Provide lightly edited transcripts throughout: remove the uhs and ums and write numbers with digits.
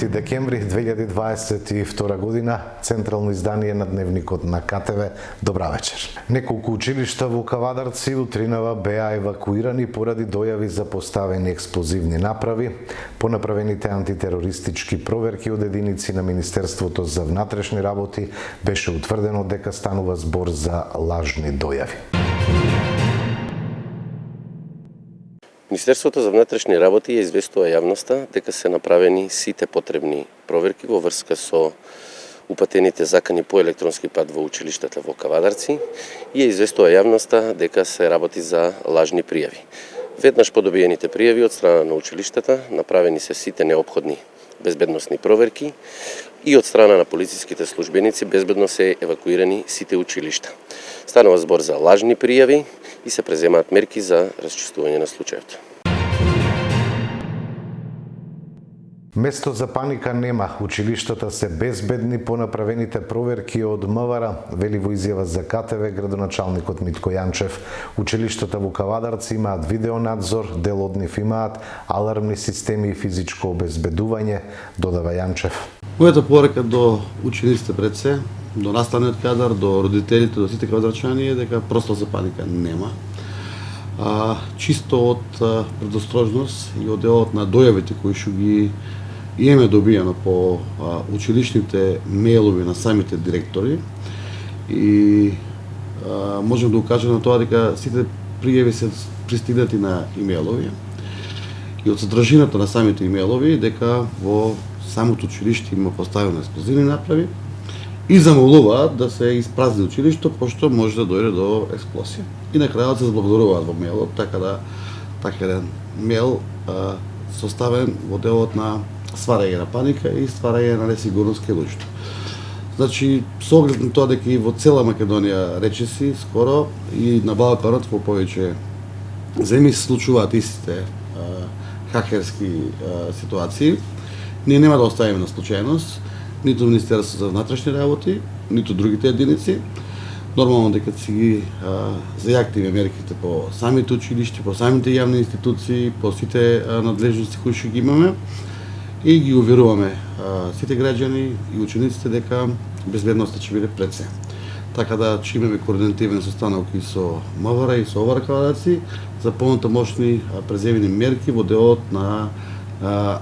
4 декември 2022 година, централно издание на Дневникот на КТВ. Добра вечер. Неколку училишта во Кавадарци утринава беа евакуирани поради дојави за поставени експлозивни направи. По направените антитерористички проверки од единици на Министерството за внатрешни работи беше утврдено дека станува збор за лажни дојави. Министерството за внатрешни работи ја известува јавноста дека се направени сите потребни проверки во врска со упатените закани по електронски пат во училиштата во Кавадарци и ја известува јавноста дека се работи за лажни пријави. Веднаш по добиените пријави од страна на училиштата направени се сите неопходни безбедносни проверки и од страна на полициските службеници безбедно се евакуирани сите училишта. Станува збор за лажни пријави и се преземаат мерки за расчистување на случајот. Место за паника нема. Училиштата се безбедни по направените проверки од МВР, вели во изјава за КТВ градоначалникот Митко Јанчев. Училиштата во Кавадарци имаат видеонадзор, дел од нив имаат алармни системи и физичко обезбедување, додава Јанчев. Мојата порека до учениците пред се, до наставниот кадар, до родителите, до сите кавадарчани е дека просто за паника нема. Чисто од предострожност и од делот на дојавите кои што ги имаме добиено по училишните мејлови на самите директори и можем да укажеме на тоа дека сите пријави се пристигнати на имејлови и од содржината на самите имејлови дека во самото училиште има поставено експлозивни направи и замолуваат да се испразни училишто пошто може да дојде до експлозија. И на крајот се заблагодаруваат во мејлот, така да еден мејл составен во делот на стварање на паника и стварање на несигурност кај луѓето. Значи, со оглед на тоа дека и во цела Македонија речиси скоро и на Балканот во повеќе земји се случуваат истите хакерски ситуации, ние нема да оставиме на случајност ниту Министерство за внатрешни работи, ниту другите единици. Нормално дека си ги зајактиме мерките по самите училишти, по самите јавни институции, по сите надлежности кои што ги имаме и ги уверуваме сите граѓани и учениците дека безбедноста ќе биде пред се. Така да ќе имаме координативен состанок и со МВР и со ОВАР Кавадарци за понатамошни преземени мерки во делот на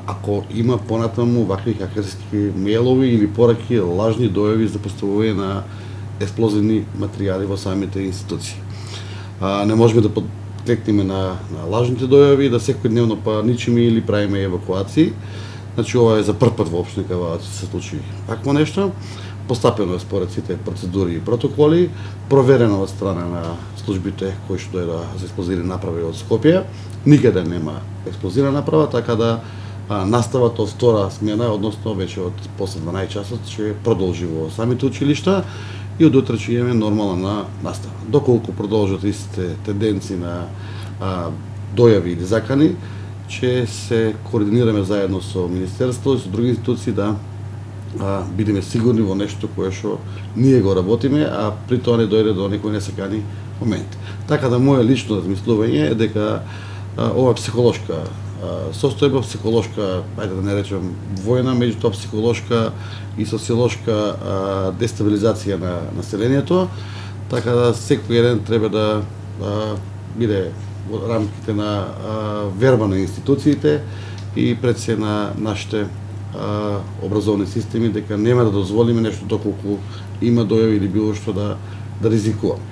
ако има понатаму вакви хакерски мејлови или пораки лажни дојави за поставување на експлозивни материјали во самите институции. Не можеме да подклекнеме на лажните дојави, да секојдневно ничиме или правиме евакуации. Значи ова е за прв пат во општина Кавадарци се случи такво нешто. Постапено е според сите процедури и протоколи, проверено од страна на службите кои што дојде за експлозивни направи од Скопје. Никаде нема експлозивна направа, така да наставата од втора смена, односно веќе од после 12 часот ќе продолжи во самите училишта и од утре ќе имаме нормална настава. Доколку продолжат истите тенденции на дојави или закани, ќе се координираме заедно со Министерство и со други институции да бидеме сигурни во нешто кое што ние го работиме, а при тоа не дојде до некои несакани моменти. Така да моје лично размислување е дека ова психолошка состојба, психолошка, ајде да не речем војна, меѓутоа психолошка и социолошка дестабилизација на населението, така да секој еден треба да биде во рамките на верба на институциите и пред се на нашите образовни системи дека нема да дозволиме нешто доколку има дојави или било што да ризикуваме.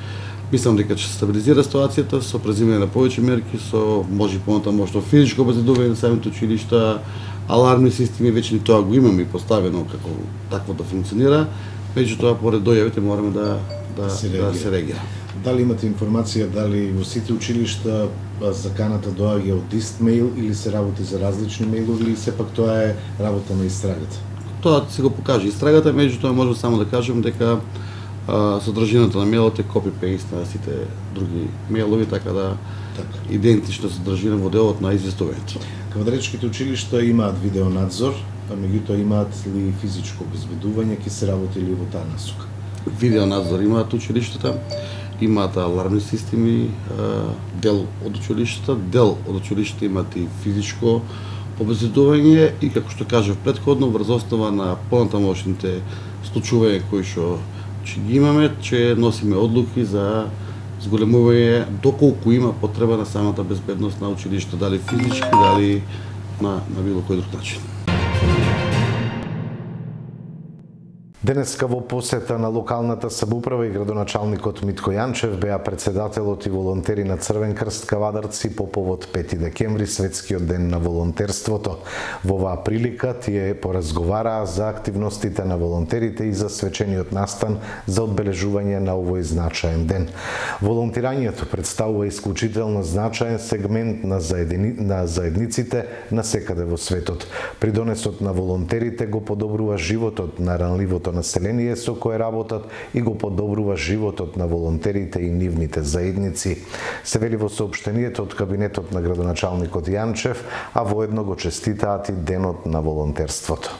Мислам дека ќе се стабилизира ситуацијата со преземање на повеќе мерки, со може понатамошно физичко обезбедување на самите училишта, алармни системи, веќе ни тоа го имаме и поставено како такво да функционира, меѓутоа поред дојавите мораме да се реагира. Дали имате информација дали во сите училишта заканата доаѓа од ист мејл или се работи за различни мејлови или сепак тоа е работа на истрагата? Тоа се го покаже истрагата, меѓутоа можам само да кажем дека содржината на мејлот е копи-пейст на сите други мејлови, така да идентична содржина во делот на известувањето. Кавадаречките училишта имаат видеонадзор, а меѓутоа имаат ли физичко обезбедување, ќе се работи ли во таа насока? Видеонадзор имаат училиштата, имаат алармни системи, дел од училиштата, дел од училиштата имаат и физичко обезбедување и, како што кажав претходно, врз основа на понатамошните случувања кои што ги имаме, че носиме одлуки за зголемување доколку има потреба на самата безбедност на училиште, дали физички, дали на било кој друг начин. Денеска во посета на локалната самоуправа и градоначалникот Митко Јанчев беа председателот и волонтери на Црвен крст Кавадарци по повод 5 декември, светскиот ден на волонтерството. Во оваа прилика тие поразговараа за активностите на волонтерите и за свечениот настан за одбележување на овој значаен ден. Волонтирањето представува исклучително значаен сегмент на заедниците на секаде во светот. Придонесот на волонтерите го подобрува животот на ранливото население со кое работат и го подобрува животот на волонтерите и нивните заедници. Се вели во соопштенијето од кабинетот на градоначалникот Јанчев, а воедно го честитаат и денот на волонтерството.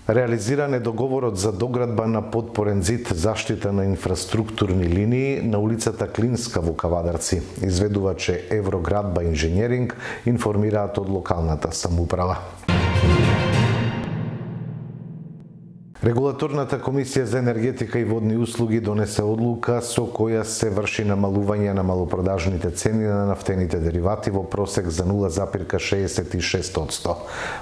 Реализиран е договорот за доградба на подпорен зид, заштита на инфраструктурни линии на улицата Клинска во Кавадарци. Изведува, че Евроградба инженеринг информираат од локалната самоуправа. Регулаторната комисија за енергетика и водни услуги донесе одлука со која се врши намалување на малопродажните цени на нафтените деривати во просек за 0,66%.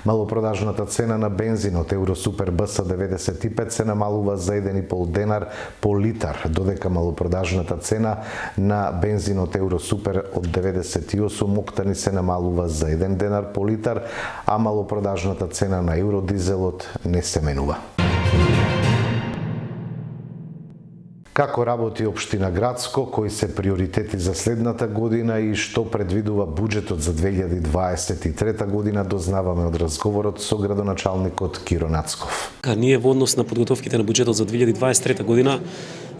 Малопродажната цена на бензинот Евросупер БС 95 се намалува за 1,5 денар по литар, додека малопродажната цена на бензинот Евросупер од 98 октани се намалува за 1 денар по литар, а малопродажната цена на евродизелот не се менува. Како работи Општина Градско, кои се приоритети за следната година и што предвидува буџетот за 2023 година, дознаваме од разговорот со градоначалникот Киро Нацков. Ние во однос на подготовките на буџетот за 2023 година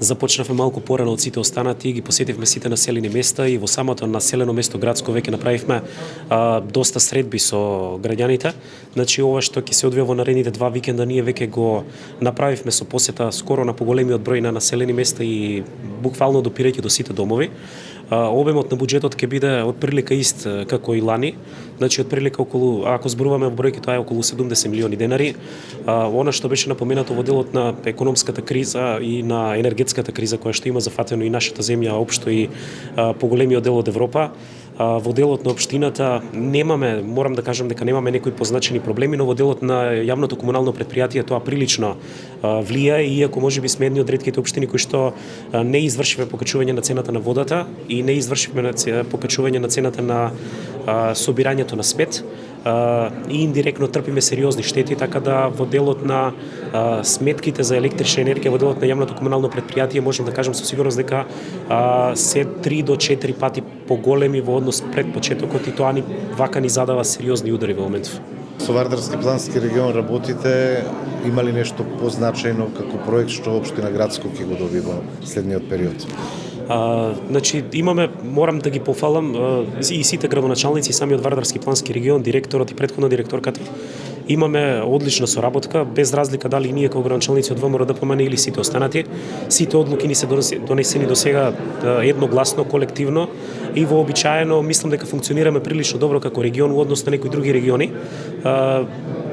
започнавме малку порано од сите останати, ги посетивме сите населени места и во самото населено место Градско веќе направивме доста средби со граѓаните. Значи ова што ќе се одвива во наредните 2 викенда ние веќе го направивме со посета скоро на поголемиот број на населени места и буквално допирајќи до сите домови. Обемот на буџетот ќе биде отприлика ист како и лани. Значи отприлика околу, ако зборуваме во бројки, тоа е околу 70 милиони денари. Она што беше напоменато во делот на економската криза и на енергетската криза која што има зафатено и нашата земја општо и поголемиот дел од Европа, во делот на општината немаме, морам да кажам дека немаме некои позначени проблеми, но во делот на јавното комунално предпријатие тоа прилично влијае, иако можеби сме едни од ретките општини кои што не извршивме покачување на цената на водата и не извршивме покачување на цената на собирањето на смет и индиректно трпиме сериозни штети, така да во делот на сметките за електрична енергија, во делот на јавното комунално предпријатие, можам да кажам со сигурност дека се 3 до 4 пати поголеми во однос пред почетокот и тоа вака ни задава сериозни удари во моментов. Со Вардарски плански регион работите, има ли нешто позначајно како проект што Општина Градско ќе го доби во следниот период? Значи имаме, морам да ги пофалам и сите градоначалници, самиот Вардарски плански регион, директорот и претходна директорката. Имаме одлична соработка, без разлика дали ние како градоначалници од ВМРО ДПМН или сите останати. Сите одлуки ни се донесени до сега едногласно, колективно и вообичаено мислам дека функционираме прилично добро како регион во однос на некои други региони.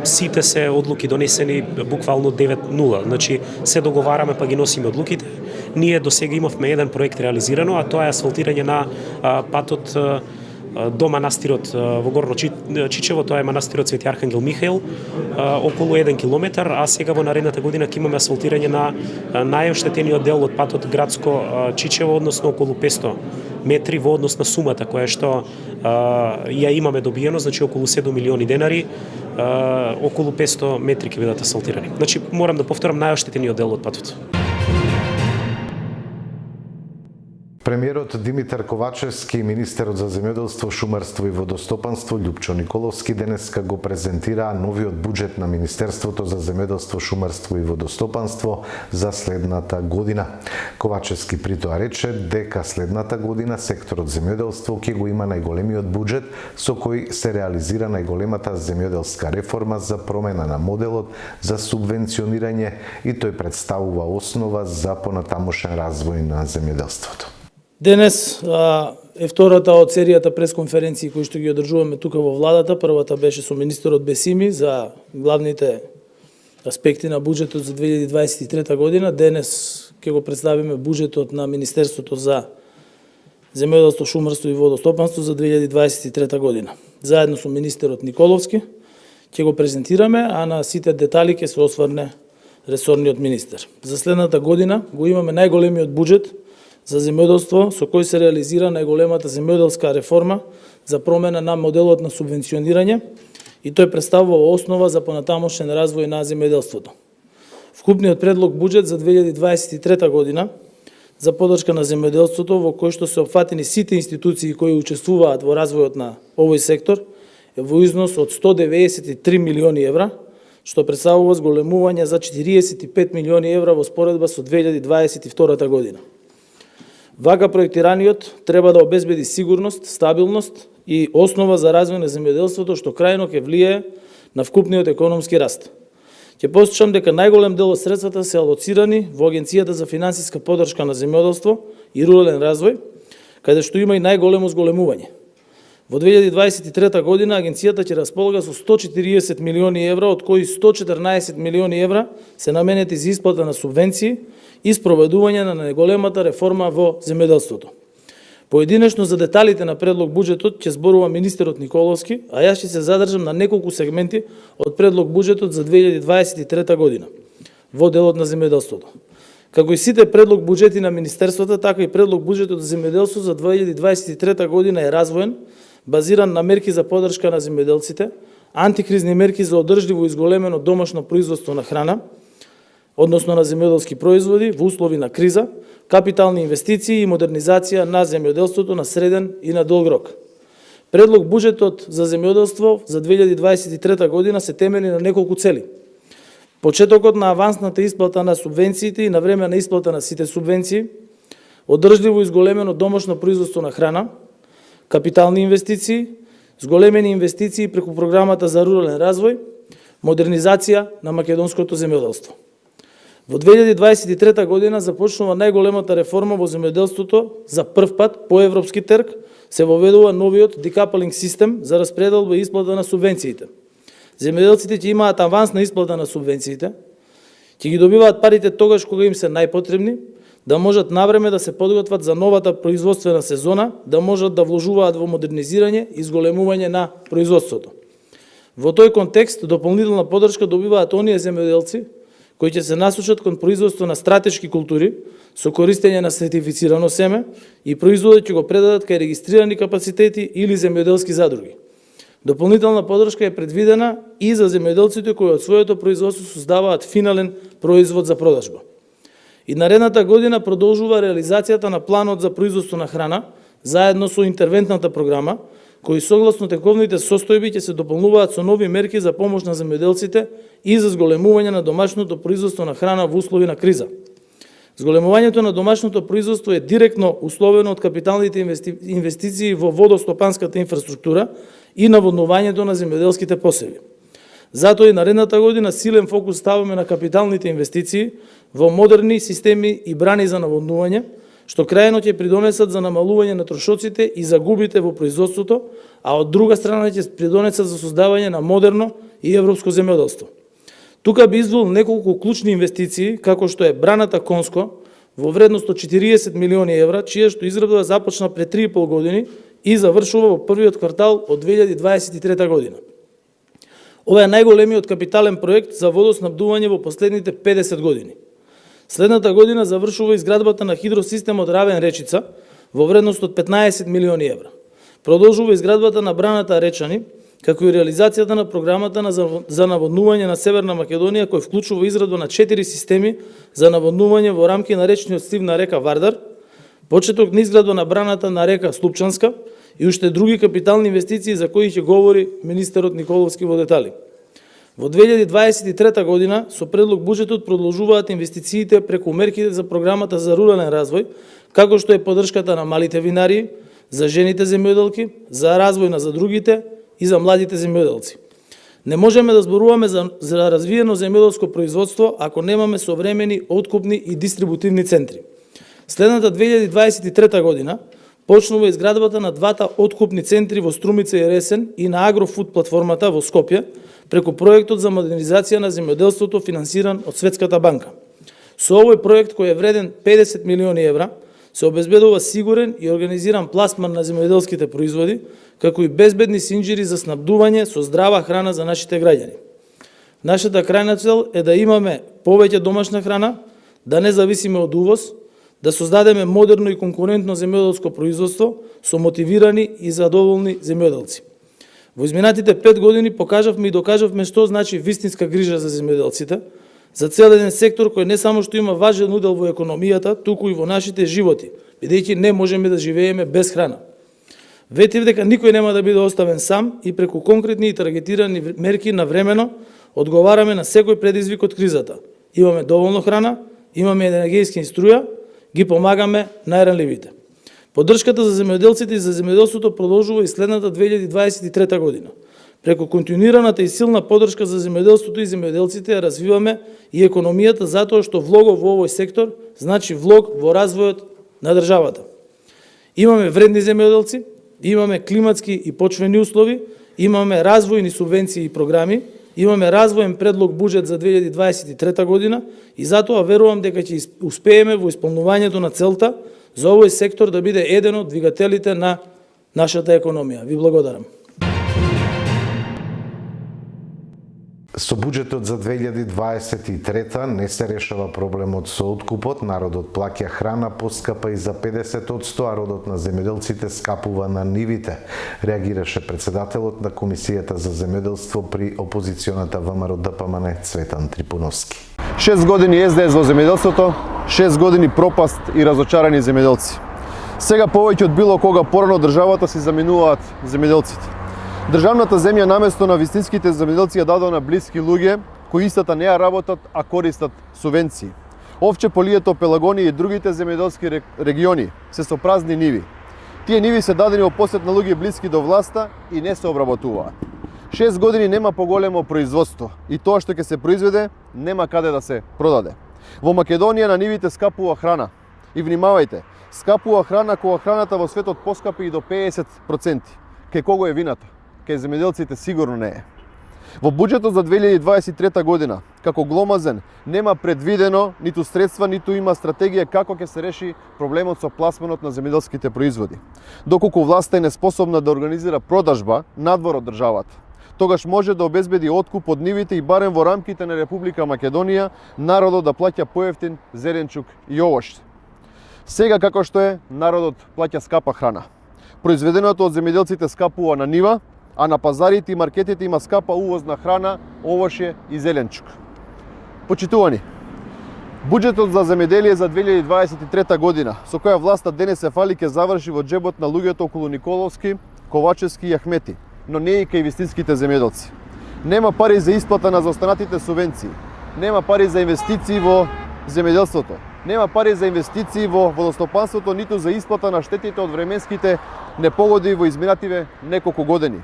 Сите се одлуки донесени буквално 9-0, значи се договараме па ги носиме одлуките. Ние до сега имавме еден проект реализирано, а тоа е асфалтирање на патот до манастирот во Горно Чичево, тоа е манастирот Свети Архангел Михаил, околу 1 километар, а сега во наредната година ќе имаме асфалтирање на најоштетениот дел од патот Градско Чичево, односно околу 500 метри во однос на сумата која што ја имаме добиено, значи околу 7 милиони денари, околу 500 метри ќе бидат асфалтирани. Значи морам да повторам најоштетениот дел од патот. Премиерот Димитар Ковачевски и министерот за земјоделство, шумарство и водостопанство Љупчо Николовски денеска го презентираа новиот буџет на Министерството за земјоделство, шумарство и водостопанство за следната година. Ковачевски при тоа рече дека следната година секторот земјоделство ќе го има најголемиот буџет со кој се реализира најголемата земјоделска реформа за промена на моделот за субвенционирање и тој представува основа за понатамошен развој на земјоделството. Денес е втората од серијата пресконференции кои што ги одржуваме тука во владата. Првата беше со министерот Бесими за главните аспекти на буџетот за 2023 година. Денес ќе го представиме буџетот на Министерството за земјоделство, шумарство и водостопанство за 2023 година. Заедно со министерот Николовски ќе го презентираме, а на сите детали ќе се осврне ресорниот министер. За следната година го имаме најголемиот буџет за земјоделство со кој се реализира најголемата земјоделска реформа за промена на моделот на субвенционирање и тој представува основа за понатамошен развој на земјоделството. Вкупниот предлог буџет за 2023 година за поддршка на земјоделството, во кој што се опфатени сите институции кои учествуваат во развојот на овој сектор, е во износ од 193 милиони евра, што представува зголемување за 45 милиони евра во споредба со 2022 година. Вака проектираниот треба да обезбеди сигурност, стабилност и основа за развој на земјоделството, што крајно ќе влијае на вкупниот економски раст. Ќе посочам дека најголем дел од средствата се алоцирани во Агенцијата за финансиска поддршка на земјоделство и рурален развој, каде што има и најголемо зголемување. Во 2023 година агенцијата ќе располага со 140 милиони евра, од кои 114 милиони евра се наменети за исплата на субвенции и спроведување на најголемата реформа во земјоделството. Поединечно за деталите на предлог буџетот ќе зборува министерот Николовски, а јас ќе се задржам на неколку сегменти од предлог буџетот за 2023 година во делот на земјоделството. Како и сите предлог буџети на министерствата, така и предлог буџетот за земјоделство за 2023 година е развоен, базиран на мерки за поддршка на земјоделците, антикризни мерки за одржливо изголемено домашно производство на храна, односно на земјоделски производи во услови на криза, капитални инвестиции и модернизација на земјоделството на среден и на долг рок. Предлог буџетот за земјоделство за 2023 година се темели на неколку цели. Почетокот на авансната исплата на субвенциите и на време на исплата на сите субвенции, одржливо изголемено домашно производство на храна, капитални инвестиции, зголемени инвестиции преку програмата за рурален развој, модернизација на македонското земјоделство. Во 2023 година започнува најголемата реформа во земјоделството. За прв пат по европски терк се воведува новиот декапалинг систем за распределба и исплата на субвенциите. Земјоделците ќе имаат аванс на исплата на субвенциите, ќе ги добиваат парите тогаш кога им се најпотребни, да можат навреме да се подготват за новата производствена сезона, да можат да вложуваат во модернизирање и зголемување на производството. Во тој контекст дополнителна поддршка добиваат оние земјоделци кои ќе се насочат кон производство на стратешки култури со користење на сертифицирано семе и производот ќе го предадат кај регистрирани капацитети или земјоделски задруги. Дополнителна поддршка е предвидена и за земјоделците кои од своето производство создаваат финален производ за продажба. И наредната година продолжува реализацијата на планот за производство на храна, заедно со интервентната програма, кои согласно тековните состојби ќе се дополнуваат со нови мерки за помош на земјоделците и за зголемување на домашното производство на храна во услови на криза. Зголемувањето на домашното производство е директно условено од капиталните инвестиции во водостопанската инфраструктура и наводнувањето на земјоделските посеви. Затоа и наредната година силен фокус ставаме на капиталните инвестиции во модерни системи и брани за наводнување, што крајно ќе придонесат за намалување на трошоците и загубите во производството, а од друга страна ќе придонесат за создавање на модерно и европско земјоделство. Тука би извел неколку клучни инвестиции, како што е браната Конско, во вредност од 40 милиони евра, чија што изработка започна пред 3,5 години и завршува во првиот квартал од 2023 година. Ова е најголемиот капитален проект за водоснабдување во последните 50 години. Следната година завршува изградбата на хидросистемот Равен Речица во вредност од 15 милиони евра. Продолжува изградбата на браната Речани, како и реализацијата на програмата за наводнување на Северна Македонија, кој вклучува изградба на 4 системи за наводнување во рамки на речниот слив на река Вардар, почеток на изградба на браната на река Слупчанска и уште други капитални инвестиции за кои ќе говори министерот Николовски во детали. Во 2023 година со предлог буџетот продолжуваат инвестициите преку мерките за програмата за рурален развој, како што е поддршката на малите винарии, за жените земјоделки, за развој на задругите и за младите земјоделци. Не можеме да зборуваме за развиено земјоделско производство ако немаме современи откупни и дистрибутивни центри. Следната 2023 година почнува изградбата на двата откупни центри во Струмица и Ресен и на Агрофуд платформата во Скопје преку проектот за модернизација на земјоделството финансиран од Светската банка. Со овој проект, кој е вреден 50 милиони евра, се обезбедува сигурен и организиран пласман на земјоделските производи, како и безбедни синџири за снабдување со здрава храна за нашите граѓани. Нашата крајна цел е да имаме повеќе домашна храна, да не зависиме од увоз, да создадеме модерно и конкурентно земјоделско производство со мотивирани и задоволни земјоделци. Во изминатите 5 години покажавме и докажавме што значи вистинска грижа за земјоделците, за цел еден сектор кој не само што има важен удел во економијата, туку и во нашите животи, бидејќи не можеме да живееме без храна. Ветив дека никој нема да биде оставен сам и преку конкретни и таргетирани мерки навремено одговараме на секој предизвик од кризата. Имаме доволно храна, имаме енергијски струја, ги помагаме најранливите. Поддршката за земјоделците и за земјоделството продолжува и следната 2023 година. Преку континуираната и силна поддршка за земјоделството и земјоделците ја развиваме и економијата затоа што влогов во овој сектор значи влог во развојот на државата. Имаме вредни земјоделци, имаме климатски и почвени услови, имаме развојни субвенции и програми, имаме развоен предлог буџет за 2023 година и затоа верувам дека ќе успееме во исполнувањето на целта за овој сектор да биде еден од двигателите на нашата економија. Ви благодарам. Со буџетот за 2023 не се решава проблемот со откупот, народот плаќа храна поскапа и за 50%, а родот на земјоделците скапува на нивите, реагираше председателот на Комисијата за земјоделство при опозиционата ВМРО ДПМН Цветан Трипуновски. 6 години СДС во земјоделството, 6 години пропаст и разочарани земјоделци. Сега повеќе од било кога порано државата си заменуваат земјоделците. Државната земја наместо на вистинските земјоделци ја дадоа на блиски луѓе кои истата не ја работат, а користат субвенции. Овче полието, Пелагонија и другите земјоделски региони се со празни ниви. Тие ниви се дадени во посет на луѓе блиски до власта и не се обработуваат. 6 години нема поголемо производство и тоа што ќе се произведе нема каде да се продаде. Во Македонија на нивите скапува храна. И внимавајте, скапува храна кога храната во светот поскапи и до 50%. Кај кого е вината? Кај земјоделците сигурно не е. Во буџетот за 2023 година, како гломазен, нема предвидено ниту средства, ниту има стратегија како ќе се реши проблемот со пласманот на земјоделските производи. Доколку власта е неспособна да организира продажба надвор од државата, тогаш може да обезбеди откуп од нивите и барем во рамките на Република Македонија народот да плаќа поевтин зеленчук и овошје. Сега како што е, народот плаќа скапа храна. Произведеното од земјоделците скапува на нива, а на пазарите и маркетите има скапа увозна храна, овошје и зеленчук. Почитувани, буџетот за земјоделие за 2023 година, со која власта денес се фали, ќе заврши во џебот на луѓето околу Николовски, Ковачевски и Ахмети, но не и кај вистинските земјоделци. Нема пари за исплата на заостанатите субвенции, нема пари за инвестиции во земјоделството, нема пари за инвестиции во водостопанството, ниту за исплата на штетите од временските непогоди во изминативе неколку години.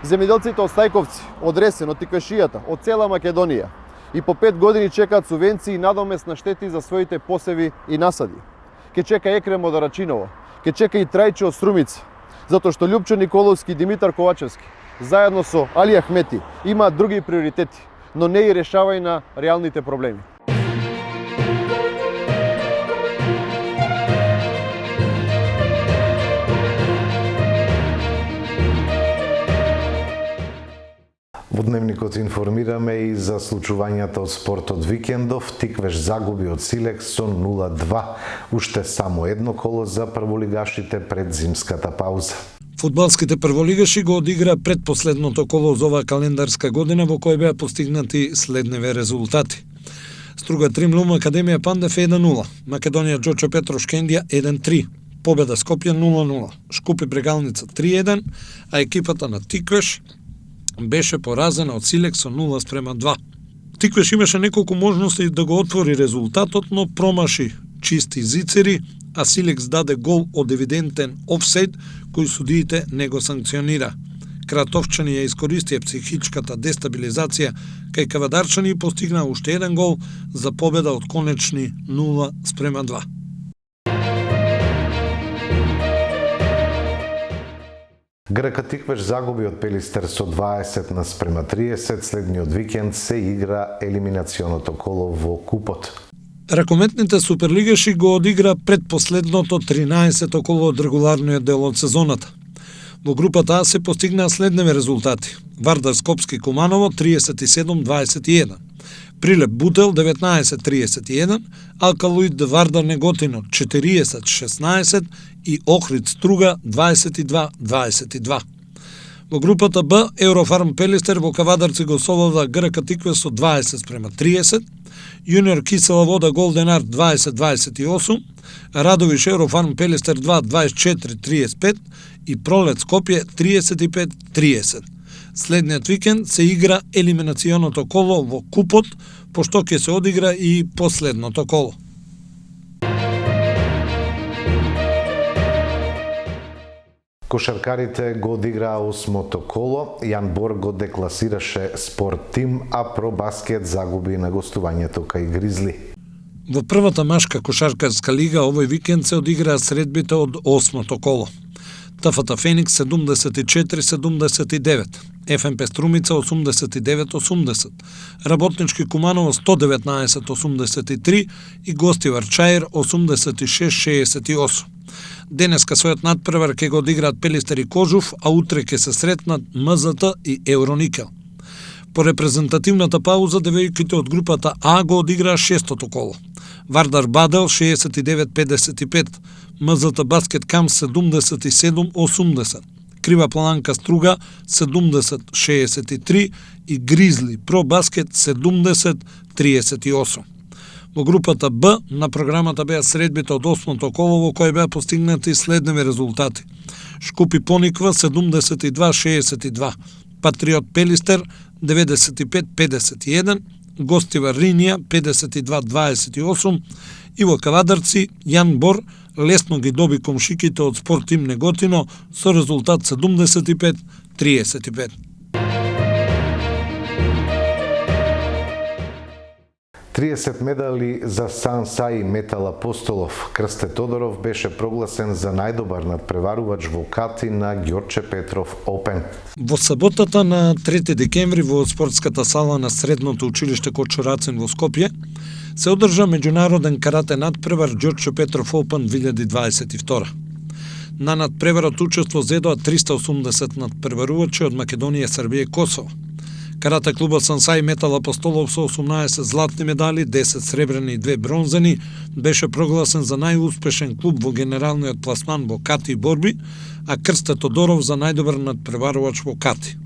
Земјоделците од Стајковци, од Ресен, од Тиквешијата, од цела Македонија и по 5 години чекаат субвенции и надомест на штети за своите посеви и насади. Ке чека Екрем од Арачиново, ке чека и Трајче од Струмица, затоа што Љупчо Николовски и Димитар Ковачевски, заедно со Али Ахмети, имаат други приоритети, но не и решавај на реалните проблеми. Во Дневникот информираме и за случувањата од спортот викендов. Тиквеш загуби од Силекс со 0-2. Уште само едно коло за прволигашите пред зимската пауза. Фудбалските прволигаши го одигра предпоследното коло за оваа календарска година во кој беа постигнати следниве резултати. Струга 3 Млум Академија Пандев 1-0, Македонија Џочо Петрош Кендија 1-3, Победа Скопје 0-0, Шкупи Брегалница 3-1, а екипата на Тиквеш беше поразена од Силекс со 0-2. Тиквеш имаше неколку можности да го отвори резултатот, но промаши чисти зицери, а Силекс даде гол од евидентен офсайд кој судиите не го санкционира. Кратовчани ја искористија психичката дестабилизација кај кавадарчани и постигнаа уште еден гол за победа од конечни 0-2. ГРК Тиквеш загуби од Пелистер со 20-30, следниот викенд се игра елиминационото коло во купот. Ракометните суперлигаши го одигра предпоследното 13-то коло од регуларниот дел од сезоната. Во групата А се постигнаа следневи резултати. Вардар Скопски Куманово 37-21, Прилеп Бутел 19-31, Алкалоид Вардар Неготино 40-16 и Охрид Струга 22-22. Во групата Б Еврофарм Пелистер во Кавадарци го совлада ГРК Тикве со 20-30, Јуниор Кисела Вода Голден Арт 20-28, Радовиш Еврофарм Пелистер 2 24-35 и Пролет Скопје 35-30. Следниот викенд се игра елиминационото коло во купот, пошто ќе се одигра и последното коло. Кошаркарите го одиграа 8-то коло, Јан Бор го декласираше Спорт Тим, а Про Баскет загуби на гостувањето кај Гризли. Во првата машка кошаркарска лига овој викенд се одиграа средбите од 8-то коло. ТФТ Феникс 74-79, ФНП Струмица 89-80, Работнички Куманово 119-83 и Гостивар Чаир 86-68. Денеска својот надпревар ќе го одиграат Пелистер и Кожув, а утре ќе се сретнат МЗТ и Евроникел. По репрезентативната пауза, девојките од групата А го одиграа 6-то коло. Вардар Бадел 69-55, МЗТ Баскет Кам 77-80, Крива Плананка Струга 70-63 и Гризли Про Баскет 70-38. Во групата Б на програмата беа средбите од 8-то коло во кој беа постигнати следневи резултати. Шкупи Пониква 72-62, Патриот Пелистер 95-51, Гостива Ринија 52-28 и во Кавадарци Јан Бор лесно ги доби комшиките од Спорт Тим Неготино со резултат 75-35. Триесет медали за Сансаи Метал Апостолов. Крсте Тодоров беше прогласен за најдобар надпреварувач во кати на Ѓорче Петров Опен. Во саботата на 3 декември во спортската сала на Средното училиште Кочо Рацин во Скопје се одржа меѓународен карате надпревар Ѓорче Петров Опен 2022. На надпреварот учество зедоа 380 надпреварувачи од Македонија, Србија и Косово. Карате клубот Сансаи Метал Апостолов со 18 златни медали, 10 сребрени и 2 бронзени, беше прогласен за најуспешен клуб во генералниот пласман во кати и борби, а Крсте Тодоров за најдобар надпреварувач во кати.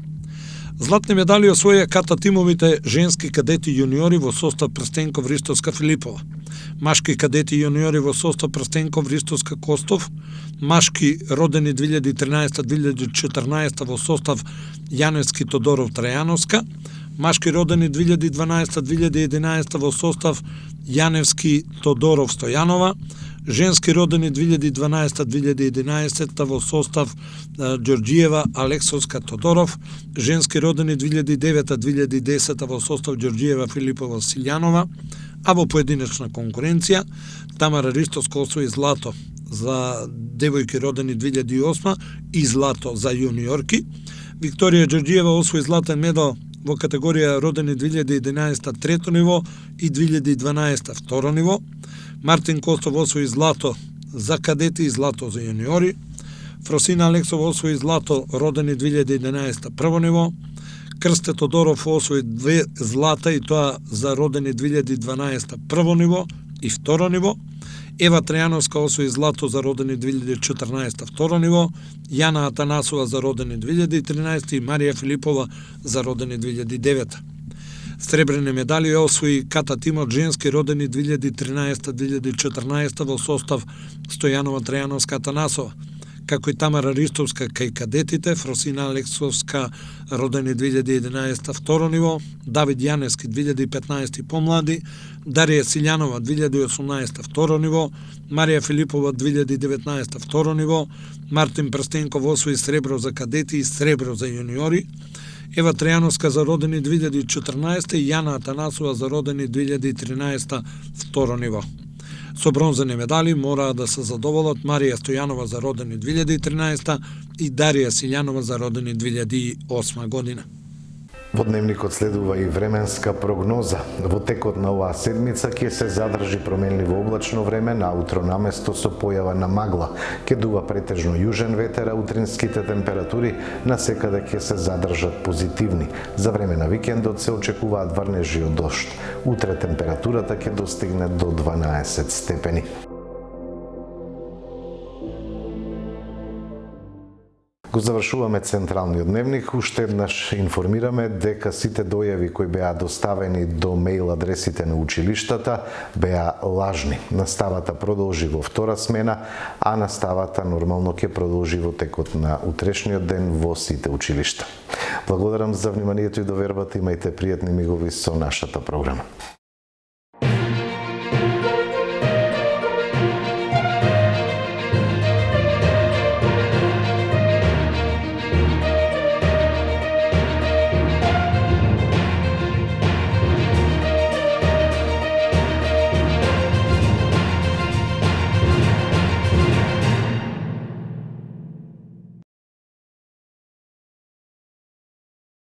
Златни медали освоија ката тимовите женски кадети јуниори во состав Прстенков Ристовска Филипова, машки кадети јуниори во состав Прстенков Ристовска Костов, машки родени 2013-2014 во состав Јаневски Тодоров Трајановска, машки родени 2012-2011 во состав Јаневски Тодоров Стојанова, женски родени 2012-2011 во состав Ѓорѓиева Алексовска Тодоров, женски родени 2009-2010 во состав Ѓорѓиева Филипова Силјанова, а во поединечна конкуренција Тамара Ристовска освои злато за девојки родени 2008 и злато за јуниорки, Викторија Ѓорѓиева освои златен медал во категорија родени 2011 трето ниво и 2012 второ ниво, Мартин Костов освои злато за кадети и злато за јуниори, Фросина Алексова освои злато родени 2011 прво ниво, Крсте Тодоров освои 2 злата и тоа за родени 2012 прво ниво и второ ниво, Ева Трајановска освои злато за родени 2014 второ ниво, Јана Атанасова за родени 2013 и Марија Филипова за родени 2009. Сребрени медали освои ката тимот женски родени 2013-2014 во состав Стојанова Трајановска Атанасова, како и Тамара Ристовска кај кадетите, Фросина Алексовска родени 2011 второ ниво, Давид Јаневски 2015 помлади, Дарија Силјанова 2018 второ ниво, Марија Филипова 2019 второ ниво, Мартин Прстенков освои сребро за кадети и сребро за јуниори, Ева Трајановска за родени 2014 и Јана Атанасова за родени 2013 второ ниво. Со бронзени медали мораа да се задоволат Марија Стојанова за родени 2013 и Дарија Силјанова за родени 2008 година. Во дневникот следува и временска прогноза. Во текот на оваа седмица ќе се задржи променливо облачно време, наутро наместо со појава на магла. Ќе дува претежно јужен ветер, а утринските температури насекаде ќе се задржат позитивни. За време на викендот се очекуваат врнежи од дожд. Утре температурата ќе достигне до 12 степени. Го завршуваме централниот дневник, уште еднаш информираме дека сите дојави кои беа доставени до мејл адресите на училиштата беа лажни. Наставата продолжи во втора смена, а наставата нормално ќе продолжи во текот на утрешниот ден во сите училишта. Благодарам за вниманието и довербата, имајте пријатни мигови со нашата програма.